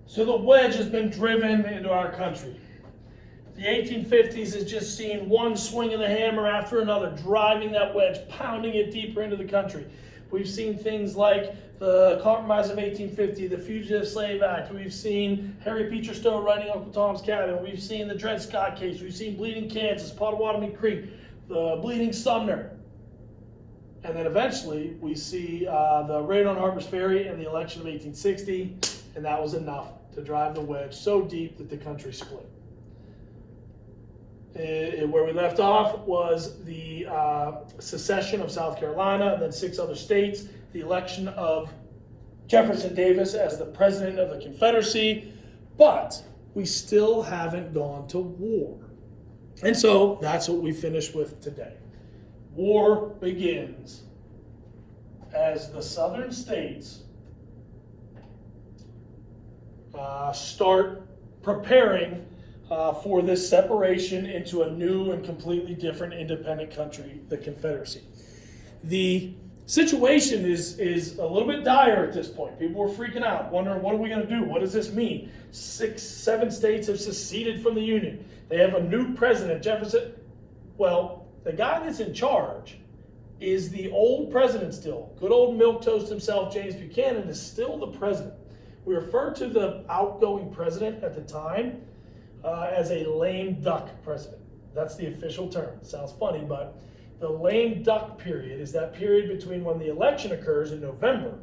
So the wedge has been driven into our country. The 1850s has just seen one swing of the hammer after another, driving that wedge, pounding it deeper into the country. We've seen things like the Compromise of 1850, the Fugitive Slave Act. We've seen Harry Beecher Stowe writing Uncle Tom's Cabin. We've seen the Dred Scott case. We've seen Bleeding Kansas, Pottawatomie Creek, the Bleeding Sumter. And then eventually we see the raid on Harper's Ferry and the election of 1860, and that was enough to drive the wedge so deep that the country split. Where we left off was the secession of South Carolina and then 6 other states, the election of Jefferson Davis as the president of the Confederacy, but we still haven't gone to war. And so that's what we finish with today. War begins as the southern states start preparing for this separation into a new and completely different independent country, the Confederacy. The situation is a little bit dire at this point. People were freaking out, wondering, what are we going to do? What does this mean? 7 states have seceded from the Union. They have a new president, Jefferson. Well, the guy that's in charge is the old president still. Good old milquetoast himself, James Buchanan, is still the president. We refer to the outgoing president at the time as a lame duck president. That's the official term. It sounds funny, but the lame duck period is that period between when the election occurs in November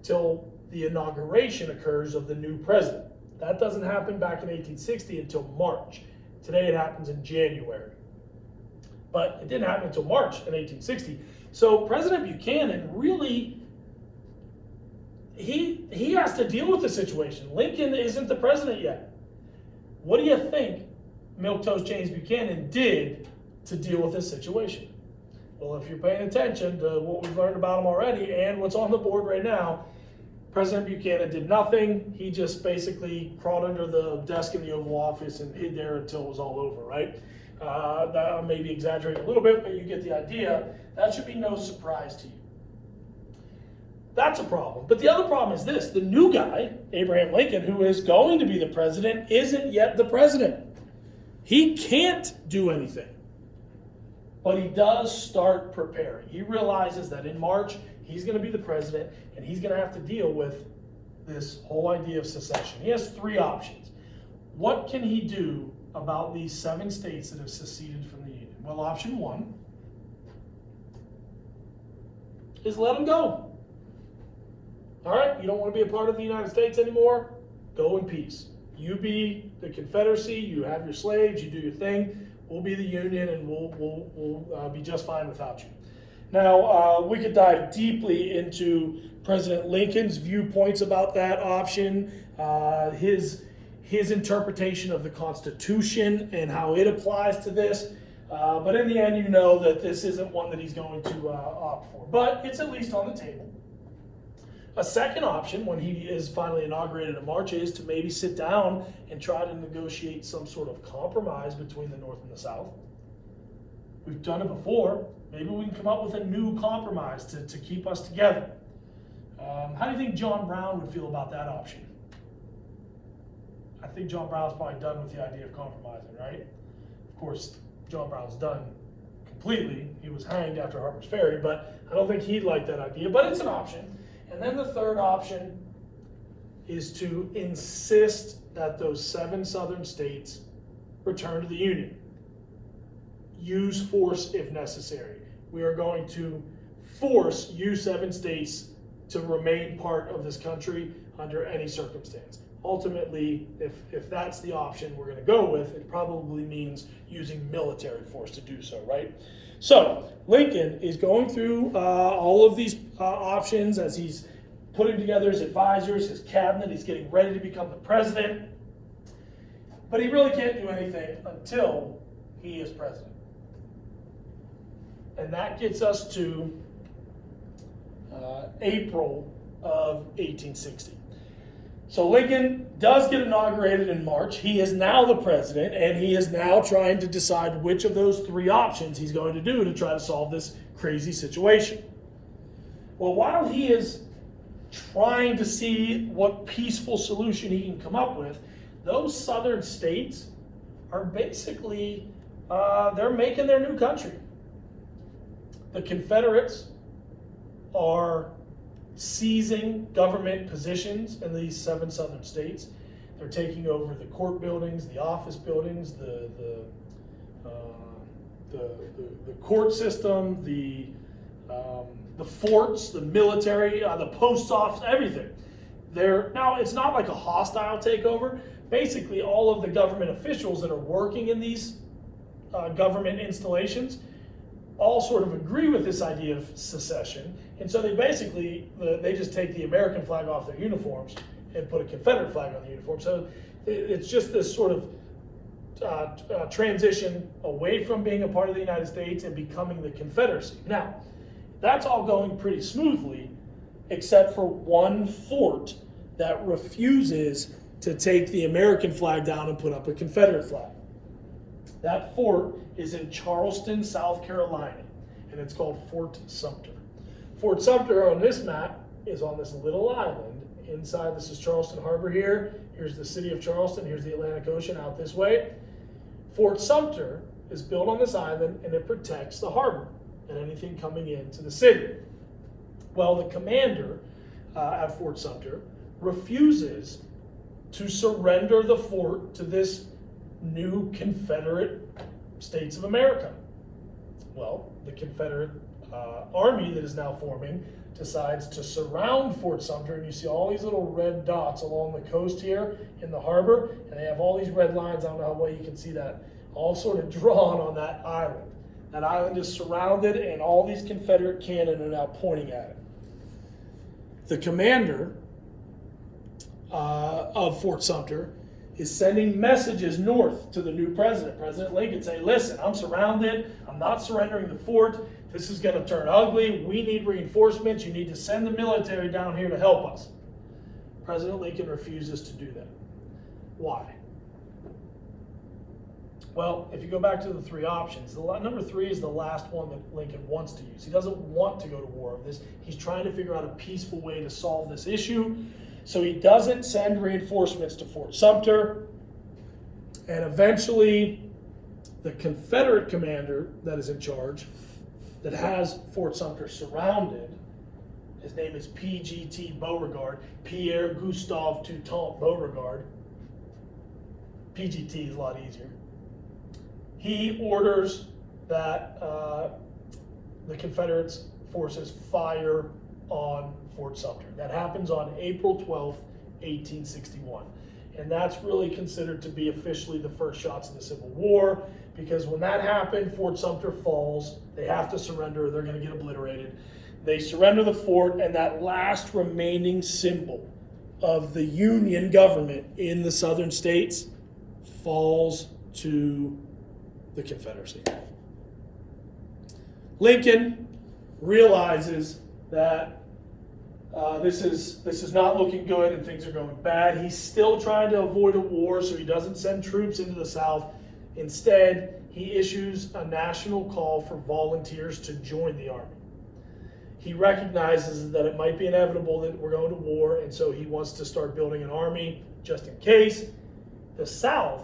till the inauguration occurs of the new president. That doesn't happen back in 1860 until March. Today it happens in January. But it didn't happen until March in 1860. So President Buchanan really, he has to deal with the situation. Lincoln isn't the president yet. What do you think milquetoast James Buchanan did to deal with this situation? Well, if you're paying attention to what we've learned about him already and what's on the board right now, President Buchanan did nothing. He just basically crawled under the desk in the Oval Office and hid there until it was all over, right? That may be exaggerating a little bit, but you get the idea. That should be no surprise to you. That's a problem. But the other problem is this. The new guy, Abraham Lincoln, who is going to be the president, isn't yet the president. He can't do anything. But he does start preparing. He realizes that in March, he's going to be the president, and he's going to have to deal with this whole idea of secession. He has 3 options. What can he do about these 7 states that have seceded from the Union? Well, option 1 is let them go. All right, you don't want to be a part of the United States anymore? Go in peace. You be the Confederacy, you have your slaves, you do your thing. We'll be the Union, and we'll be just fine without you. Now, we could dive deeply into President Lincoln's viewpoints about that option, his interpretation of the Constitution and how it applies to this. But in the end, you know that this isn't one that he's going to opt for. But it's at least on the table. A second option, when he is finally inaugurated in March, is to maybe sit down and try to negotiate some sort of compromise between the North and the South. We've done it before. Maybe we can come up with a new compromise to keep us together. How do you think John Brown would feel about that option? I think John Brown's probably done with the idea of compromising, right? Of course, John Brown's done completely. He was hanged after Harper's Ferry, but I don't think he'd like that idea, but it's an option. And then the third option is to insist that those 7 southern states return to the Union. Use force if necessary. We are going to force you 7 states to remain part of this country under any circumstance. Ultimately, if that's the option we're going to go with, it probably means using military force to do so, right? So Lincoln is going through all of these options as he's putting together his advisors, his cabinet. He's getting ready to become the president. But he really can't do anything until he is president. And that gets us to April of 1860. So Lincoln does get inaugurated in March. He is now the president, and he is now trying to decide which of those 3 options he's going to do to try to solve this crazy situation. Well, while he is trying to see what peaceful solution he can come up with, those southern states are basically, they're making their new country. The Confederates are seizing government positions in these 7 southern states. They're taking over the court buildings, the office buildings, the court system, the forts, the military, the post office, everything. Now, it's not like a hostile takeover. Basically, all of the government officials that are working in these government installations all sort of agree with this idea of secession. And so they basically, they just take the American flag off their uniforms and put a Confederate flag on the uniform. So it's just this sort of transition away from being a part of the United States and becoming the Confederacy. Now, that's all going pretty smoothly, except for one fort that refuses to take the American flag down and put up a Confederate flag. That fort is in Charleston, South Carolina, and it's called Fort Sumter. Fort Sumter on this map is on this little island inside. This is Charleston Harbor here. Here's the city of Charleston. Here's the Atlantic Ocean out this way. Fort Sumter is built on this island, and it protects the harbor and anything coming into the city. Well, the commander at Fort Sumter refuses to surrender the fort to this new Confederate States of America. Well, the Confederate army that is now forming decides to surround Fort Sumter, and you see all these little red dots along the coast here in the harbor, and they have all these red lines. I don't know how well you can see that, all sort of drawn on that island. That island is surrounded, and all these Confederate cannon are now pointing at it. The commander of Fort Sumter is sending messages north to the new president, President Lincoln, saying, listen, I'm surrounded. I'm not surrendering the fort. This is going to turn ugly. We need reinforcements. You need to send the military down here to help us. President Lincoln refuses to do that. Why? Well, if you go back to the 3 options, number 3 is the last one that Lincoln wants to use. He doesn't want to go to war with this. He's trying to figure out a peaceful way to solve this issue. So he doesn't send reinforcements to Fort Sumter. And eventually, the Confederate commander that is in charge, that has Fort Sumter surrounded, his name is P.G.T. Beauregard, Pierre Gustave Toutant Beauregard. PGT is a lot easier. He orders that the Confederate forces fire on Fort Sumter. That happens on April 12th, 1861. And that's really considered to be officially the first shots of the Civil War, because when that happened, Fort Sumter falls. They have to surrender. They're going to get obliterated. They surrender the fort, and that last remaining symbol of the Union government in the southern states falls to the Confederacy. Lincoln realizes that this is not looking good and things are going bad. He's still trying to avoid a war, so he doesn't send troops into the South. Instead, he issues a national call for volunteers to join the army. He recognizes that it might be inevitable that we're going to war, and so he wants to start building an army just in case. The South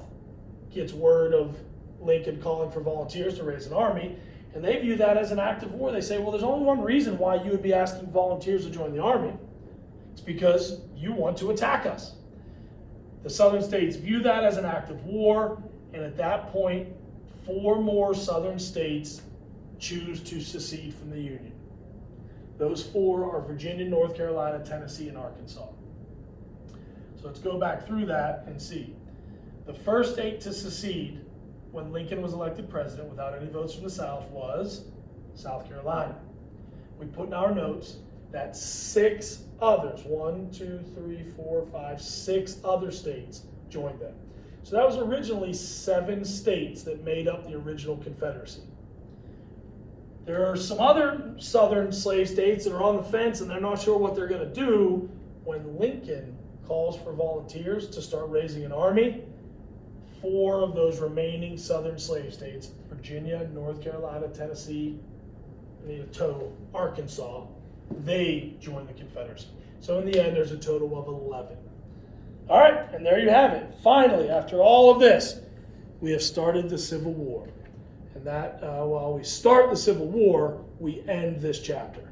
gets word of Lincoln calling for volunteers to raise an army, and they view that as an act of war. They say, well, there's only one reason why you would be asking volunteers to join the army. It's because you want to attack us. The southern states view that as an act of war, and at that point, 4 more southern states choose to secede from the Union. Those 4 are Virginia, North Carolina, Tennessee, and Arkansas. So let's go back through that and see. The first state to secede when Lincoln was elected president without any votes from the South was South Carolina. We put in our notes that 6 others, 6 other states joined them. So that was originally 7 states that made up the original Confederacy. There are some other southern slave states that are on the fence and they're not sure what they're going to do when Lincoln calls for volunteers to start raising an army. 4 of those remaining southern slave states, Virginia, North Carolina, Tennessee, Arkansas, they joined the Confederacy. So in the end, there's a total of 11. All right, and there you have it. Finally, after all of this, we have started the Civil War. And that, while we start the Civil War, we end this chapter.